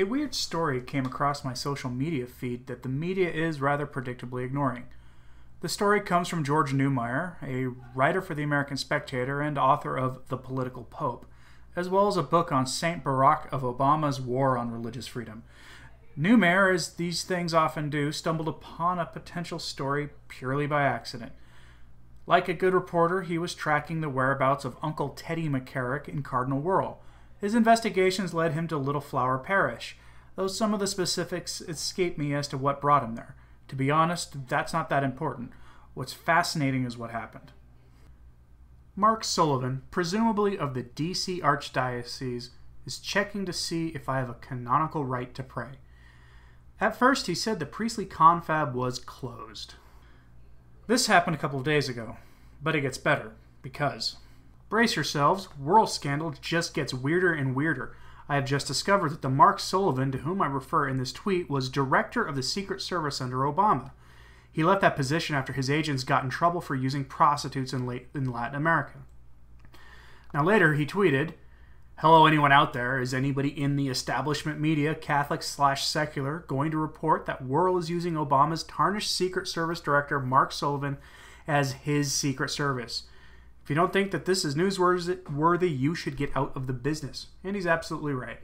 A weird story came across my social media feed that the media is rather predictably ignoring. The story comes from George Neumeier, a writer for the American Spectator and author of The Political Pope, as well as a book on Saint Barack of Obama's war on religious freedom. Neumeier, as these things often do, stumbled upon a potential story purely by accident. Like a good reporter, he was tracking the whereabouts of Uncle Teddy McCarrick in Cardinal Wuerl. His investigations led him to Little Flower Parish, though some of the specifics escape me as to what brought him there. To be honest, that's not that important. What's fascinating is what happened. Mark Sullivan, presumably of the D.C. Archdiocese, is checking to see if I have a canonical right to pray. At first, he said the priestly confab was closed. This happened a couple of days ago, but it gets better, because... Brace yourselves, Wuerl scandal just gets weirder and weirder. I have just discovered that the Mark Sullivan to whom I refer in this tweet was director of the Secret Service under Obama. He left that position after his agents got in trouble for using prostitutes in Latin America. Now later he tweeted, "Hello anyone out there, is anybody in the establishment media, Catholic/secular, going to report that Wuerl is using Obama's tarnished Secret Service director Mark Sullivan as his Secret Service? If you don't think that this is newsworthy, you should get out of the business." And he's absolutely right.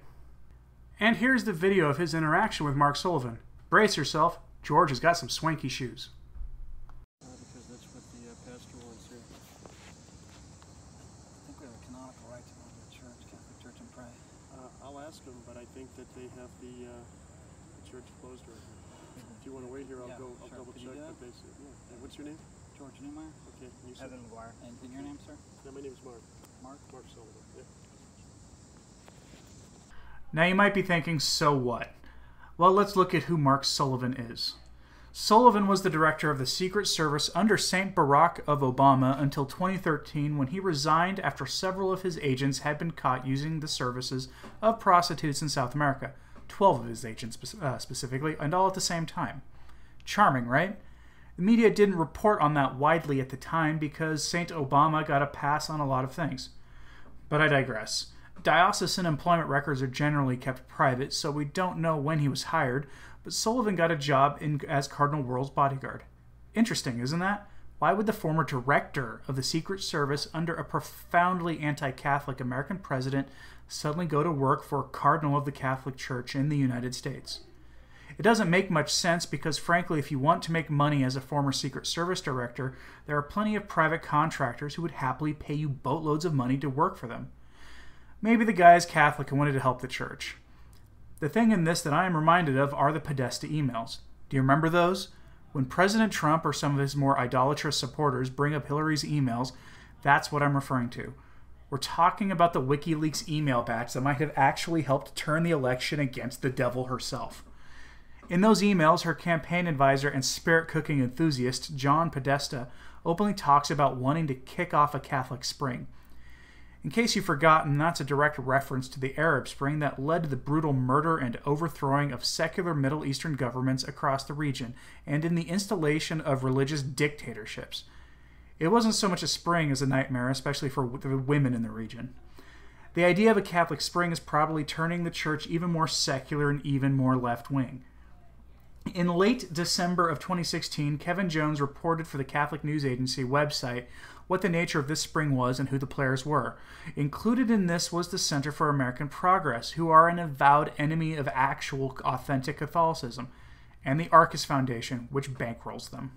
And here's the video of his interaction with Mark Sullivan. Brace yourself, George has got some swanky shoes. Because that's what the pastor wants here. I think we have a canonical right to go to the church, Catholic Church, and pray. I'll ask them, but I think that they have the church closed right now. If you want to wait here, I'll double check. But they say, yeah. And what's your name? George Neumeier. Okay. You Evan McGuire. And your name, sir? Yeah, my name is Mark. Mark Sullivan. Yeah. Now you might be thinking, so what? Well, let's look at who Mark Sullivan is. Sullivan was the director of the Secret Service under Saint Barack of Obama until 2013, when he resigned after several of his agents had been caught using the services of prostitutes in South America. 12 of his agents specifically, and all at the same time. Charming, right? The media didn't report on that widely at the time because Saint Obama got a pass on a lot of things. But I digress. Diocesan employment records are generally kept private, so we don't know when he was hired, but Sullivan got a job as Cardinal Wuerl's bodyguard. Interesting, isn't that? Why would the former director of the Secret Service under a profoundly anti-Catholic American president suddenly go to work for a Cardinal of the Catholic Church in the United States? It doesn't make much sense because, frankly, if you want to make money as a former Secret Service director, there are plenty of private contractors who would happily pay you boatloads of money to work for them. Maybe the guy is Catholic and wanted to help the church. The thing in this that I am reminded of are the Podesta emails. Do you remember those? When President Trump or some of his more idolatrous supporters bring up Hillary's emails, that's what I'm referring to. We're talking about the WikiLeaks email batch that might have actually helped turn the election against the devil herself. In those emails, her campaign advisor and spirit cooking enthusiast, John Podesta, openly talks about wanting to kick off a Catholic Spring. In case you've forgotten, that's a direct reference to the Arab Spring that led to the brutal murder and overthrowing of secular Middle Eastern governments across the region, and in the installation of religious dictatorships. It wasn't so much a spring as a nightmare, especially for the women in the region. The idea of a Catholic Spring is probably turning the church even more secular and even more left-wing. In late December of 2016, Kevin Jones reported for the Catholic News Agency website what the nature of this spring was and who the players were. Included in this was the Center for American Progress, who are an avowed enemy of actual, authentic Catholicism, and the Arcus Foundation, which bankrolls them.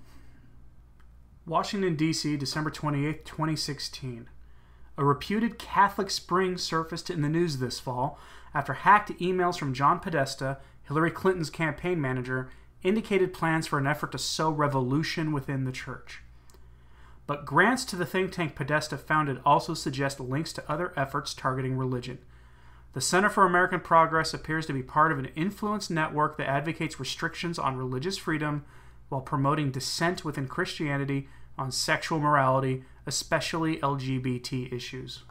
Washington, D.C., December 28, 2016. A reputed Catholic Spring surfaced in the news this fall after hacked emails from John Podesta, Hillary Clinton's campaign manager, indicated plans for an effort to sow revolution within the church. But grants to the think tank Podesta founded also suggest links to other efforts targeting religion. The Center for American Progress appears to be part of an influence network that advocates restrictions on religious freedom while promoting dissent within Christianity on sexual morality, especially LGBT issues.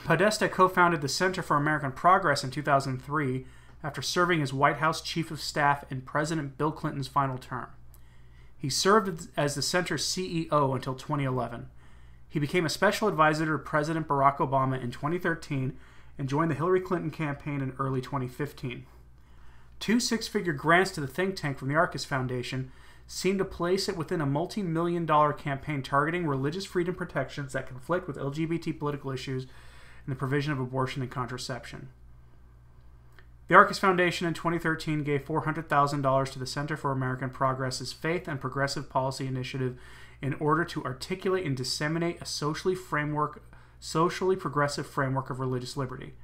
Podesta co-founded the Center for American Progress in 2003 after serving as White House Chief of Staff in President Bill Clinton's final term. He served as the center's CEO until 2011. He became a special advisor to President Barack Obama in 2013 and joined the Hillary Clinton campaign in early 2015. 2 six-figure grants to the think tank from the Arcus Foundation seem to place it within a multi-million-dollar campaign targeting religious freedom protections that conflict with LGBT political issues and the provision of abortion and contraception. The Arcus Foundation in 2013 gave $400,000 to the Center for American Progress's Faith and Progressive Policy Initiative in order to articulate and disseminate a socially progressive framework of religious liberty.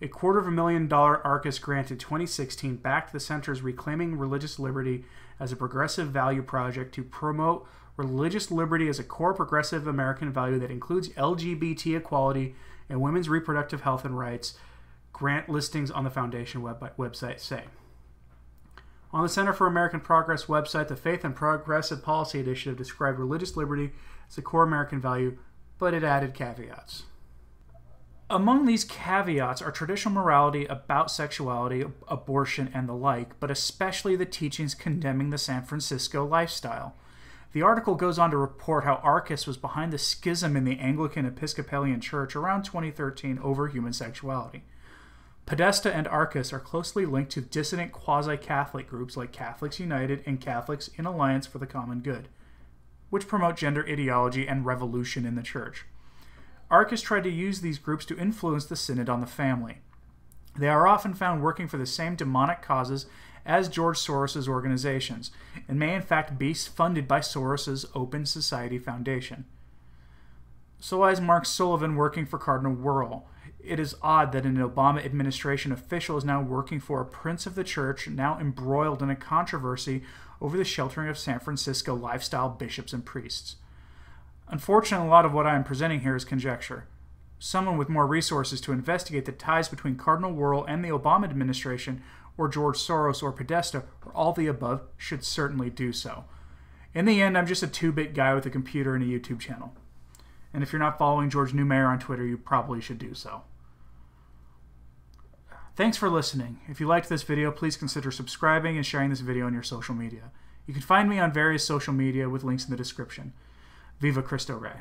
A $250,000 Arcus grant in 2016 backed the center's Reclaiming Religious Liberty as a progressive value project to promote religious liberty as a core progressive American value that includes LGBT equality and women's reproductive health and rights, grant listings on the Foundation website say. On the Center for American Progress website, the Faith and Progressive Policy Initiative described religious liberty as a core American value, but it added caveats. Among these caveats are traditional morality about sexuality, abortion, and the like, but especially the teachings condemning the San Francisco lifestyle. The article goes on to report how Arcus was behind the schism in the Anglican Episcopalian Church around 2013 over human sexuality. Podesta and Arcus are closely linked to dissident quasi-Catholic groups like Catholics United and Catholics in Alliance for the Common Good, which promote gender ideology and revolution in the church. Arcus tried to use these groups to influence the Synod on the Family. They are often found working for the same demonic causes as George Soros's organizations, and may in fact be funded by Soros's Open Society Foundation. So why is Mark Sullivan working for Cardinal Wuerl? It is odd that an Obama administration official is now working for a prince of the church now embroiled in a controversy over the sheltering of San Francisco lifestyle bishops and priests. Unfortunately, a lot of what I am presenting here is conjecture. Someone with more resources to investigate the ties between Cardinal Wuerl and the Obama administration, or George Soros or Podesta, or all the above, should certainly do so. In the end, I'm just a 2-bit guy with a computer and a YouTube channel. And if you're not following George Newmayer on Twitter, you probably should do so. Thanks for listening. If you liked this video, please consider subscribing and sharing this video on your social media. You can find me on various social media with links in the description. Viva Cristo Rey.